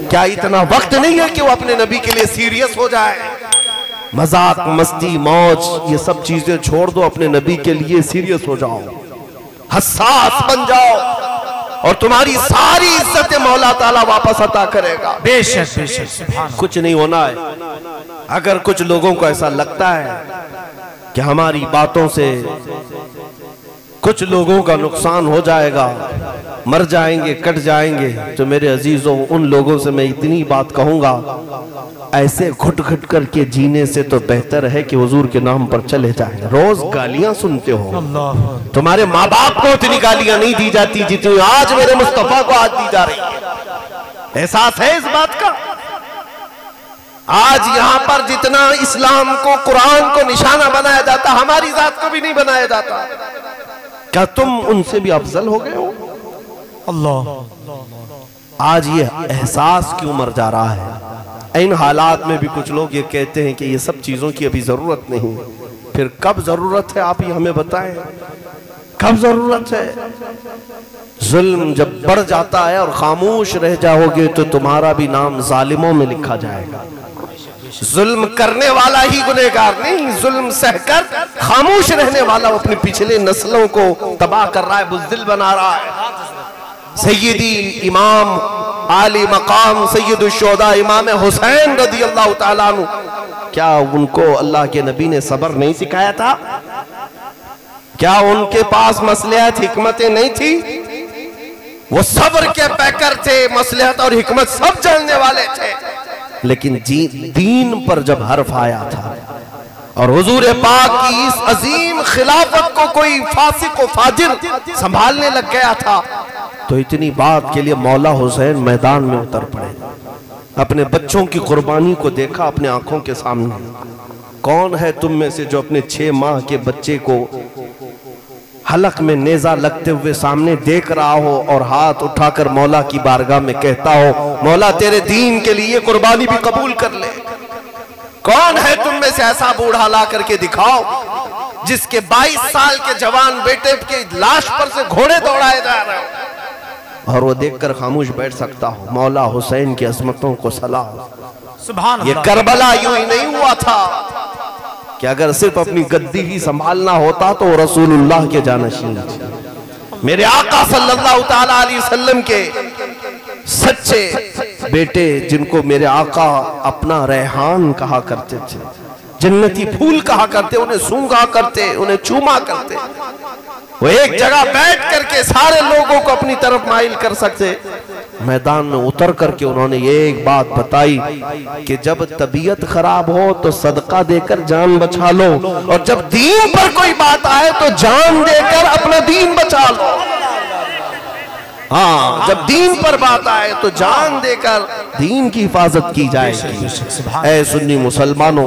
क्या इतना वक्त नहीं है कि वो अपने नबी के लिए सीरियस हो जाए? मजाक, मस्ती, मौज, ये सब चीजें छोड़ दो, अपने नबी के लिए सीरियस हो जाओ, हसास बन जाओ, और तुम्हारी सारी इज्जतें मौला ताला वापस अता करेगा। बेशक बेशक। कुछ नहीं होना है। अगर कुछ लोगों को ऐसा लगता है कि हमारी बातों से कुछ लोगों का नुकसान हो जाएगा, मर जाएंगे, कट जाएंगे, तो मेरे अजीजों, उन लोगों से मैं इतनी बात कहूंगा, ऐसे घुट घुट करके जीने से तो बेहतर है कि हुजूर के नाम पर चले जाएं। रोज गालियां सुनते हो, तुम्हारे माँ बाप को इतनी गालियां नहीं दी जाती जितनी आज मेरे मुस्तफा को आज दी जा रही है। एहसास है इस बात का? आज यहाँ पर जितना इस्लाम को, कुरान को निशाना बनाया जाता, हमारी जात को भी नहीं बनाया जाता। क्या तुम उनसे भी अफजल हो गए हो? अल्लाह। आज ये एहसास क्यों मर जा रहा है? इन हालात में भी कुछ लोग ये कहते हैं कि ये सब चीजों की अभी जरूरत नहीं। फिर कब जरूरत है, आप ही हमें बताएं, कब जरूरत है? जुल्म जब बढ़ जाता है और खामोश रह जाओगे तो तुम्हारा भी नाम जालिमों में लिखा जाएगा। जुल्म करने वाला ही गुनहगार नहीं, जुल्म सहकर खामोश रहने वाला अपनी पिछले नस्लों को तबाह कर रहा है, बुज़दिल बना रहा है। सैयदी इमाम आली मकाम सैयदुश शुहदा इमाम हुसैन रज़ियल्लाहु ताला अन्हु, क्या उनको अल्लाह के नबी ने सब्र नहीं सिखाया था? क्या उनके पास मसलहत हिकमतें नहीं थी? वो सब्र के पैकर थे, मसलहत और हिकमत सब जानने वाले थे। लेकिन दीन पर जब हर्फ आया था और हुजूर पाक की इस अजीम खिलाफत को कोई फासिक व फाजिर संभालने लग गया था, तो इतनी बात के लिए मौला हुसैन मैदान में उतर पड़े। अपने बच्चों की कुर्बानी को देखा अपने आंखों के सामने। कौन है तुम में से जो अपने 6 माह के बच्चे को हलक में नेजा लगते हुए सामने देख रहा हो और हाथ उठाकर मौला की बारगाह में कहता हो, मौला तेरे दीन के लिए कुर्बानी भी कबूल कर ले? कौन है तुम में से ऐसा बूढ़ा ला करके दिखाओ जिसके 22 साल के जवान बेटे के लाश पर से घोड़े दौड़ाए जा रहे हो और वो देखकर खामोश बैठ सकता हो? मौला हुसैन की अजमतों को सलाम। सुभान अल्लाह। ये करबला यूं ही नहीं हुआ था कि अगर सिर्फ अपनी गद्दी ही संभालना होता तो रसूलुल्लाह के जानशीन, मेरे आका सल्लल्लाहु ताला अलैहि वसल्लम के सच्चे बेटे, जिनको मेरे आका अपना रेहान कहा करते थे, जन्नती फूल कहा करते, उन्हें सूंघा करते, उन्हें चूमा करते, वो एक जगह बैठ करके सारे लोगों को अपनी तरफ माइल कर सकते। मैदान में उतर करके उन्होंने ये एक बात बताई कि जब तबीयत खराब हो तो सदका देकर जान बचा लो, और जब दीन पर कोई बात आए तो जान देकर अपना दीन बचा लो। हाँ, जब दीन पर बात आए तो जान देकर दीन की हिफाजत की जाएगी। ऐ सुन्नी मुसलमानों,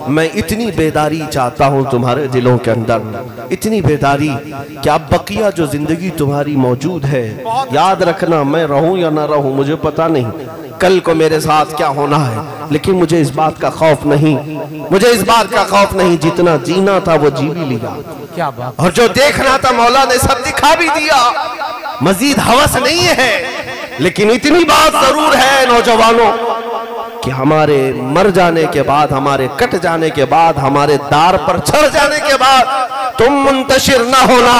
मैं इतनी बेदारी चाहता हूँ तुम्हारे दिलों के अंदर, इतनी बेदारी कि अब बकिया जो जिंदगी तुम्हारी मौजूद है, याद रखना, मैं रहूं या ना रहूं मुझे पता नहीं, कल को मेरे साथ क्या होना है, लेकिन मुझे इस बात का खौफ नहीं, मुझे इस बात का खौफ नहीं। जितना जीना था वो जी भी लिया, क्या बात। और जो देखना था मौला ने सब दिखा भी दिया। मजीद हवस नहीं है, लेकिन इतनी बात जरूर है नौजवानों कि हमारे मर जाने के बाद, हमारे कट जाने के बाद, हमारे दार पर चढ़ जाने के बाद तुम मुंतशिर ना होना,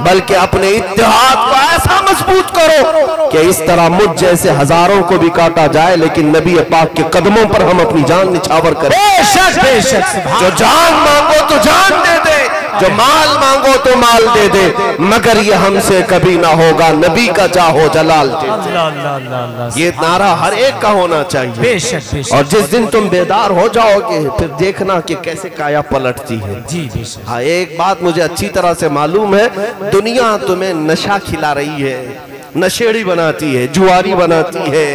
बल्कि अपने इत्तेहाद को ऐसा मजबूत करो कि इस तरह मुझ जैसे हजारों को भी काटा जाए, लेकिन नबी पाक के कदमों पर हम अपनी जान निछावर करें। बेशक बेशक। जो जान मांगो तो जान दे दे, जो माल मांगो तो माल दे दे, मगर ये हमसे कभी ना होगा नबी का जाहो जलाल दे। ये नारा हर एक का होना चाहिए। बेशक बेशक। और जिस दिन तुम बेदार हो जाओगे फिर देखना कि कैसे काया पलटती है। जी बेशक। हाँ, एक बात मुझे अच्छी तरह से मालूम है, दुनिया तुम्हें नशा खिला रही है, नशेड़ी बनाती है, जुआरी बनाती है,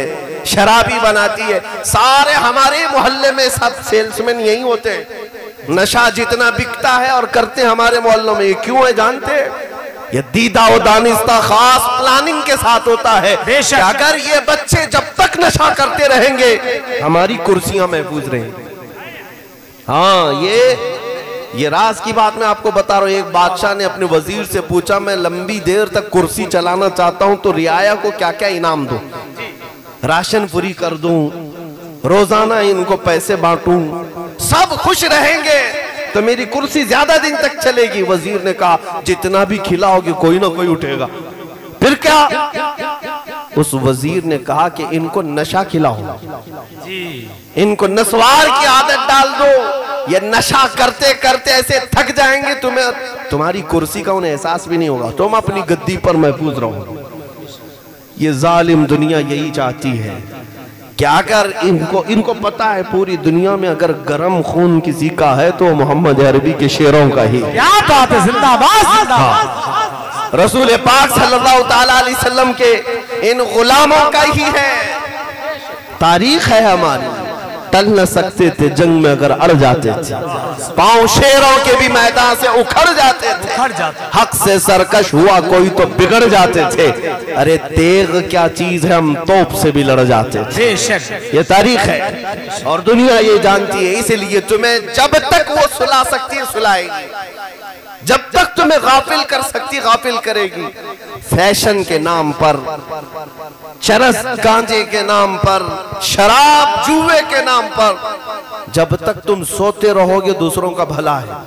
शराबी बनाती है। सारे हमारे मोहल्ले में सब सेल्समैन यही होते हैं। नशा जितना बिकता है और करते हैं हमारे मोहल्लों में, ये क्यों है जानते हैं? ये दीदा और दानिस्ता खास प्लानिंग के साथ होता है। अगर ये बच्चे जब तक नशा करते रहेंगे हमारी कुर्सियां महफूज रहेंगी। हाँ, ये राज की बात मैं आपको बता रहा हूँ। एक बादशाह ने अपने वजीर से पूछा, मैं लंबी देर तक कुर्सी चलाना चाहता हूँ तो रियाया को क्या क्या इनाम दूं? राशन पूरी कर दूं, रोजाना इनको पैसे बांटूं, सब खुश रहेंगे तो मेरी कुर्सी ज्यादा दिन तक चलेगी। वजीर ने कहा जितना भी खिलाओगे कोई ना कोई उठेगा। फिर क्या? उस वजीर ने कहा कि इनको नशा खिलाओ, इनको नस्वार की आदत डाल दो, ये नशा करते करते ऐसे थक जाएंगे तुम्हारी कुर्सी का उन्हें एहसास भी नहीं होगा, तुम अपनी गद्दी पर महफूज रहो। ये जालिम दुनिया यही चाहती है कि अगर इनको पता है पूरी दुनिया में अगर गरम खून किसी का है तो मोहम्मद अरबी के शेरों का ही। क्या बात है, जिंदाबाद जिंदाबाद। रसूल पाक सल्लल्लाहु ताला अलैहि वसल्लम के इन गुलामों का ही है। तारीख है हमारी, टल न सकते थे जंग में अगर अड़ जाते थे, पांव शेरों के भी मैदान से उखड़ जाते थे, हक से सरकश हुआ कोई तो बिगड़ जाते थे। अरे तेग क्या चीज है, हम तोप से भी लड़ जाते थे। ये तारीख है और दुनिया ये जानती है। इसलिए तुम्हें जब तक वो सुला सकती है सुलाएगी, जब तक तुम्हें गाफिल कर सकती गाफिल करेगी। फैशन के नाम पर, चरस गांजे के नाम पर, शराब जुए के नाम पर, जब तक तुम सोते रहोगे दूसरों का भला है।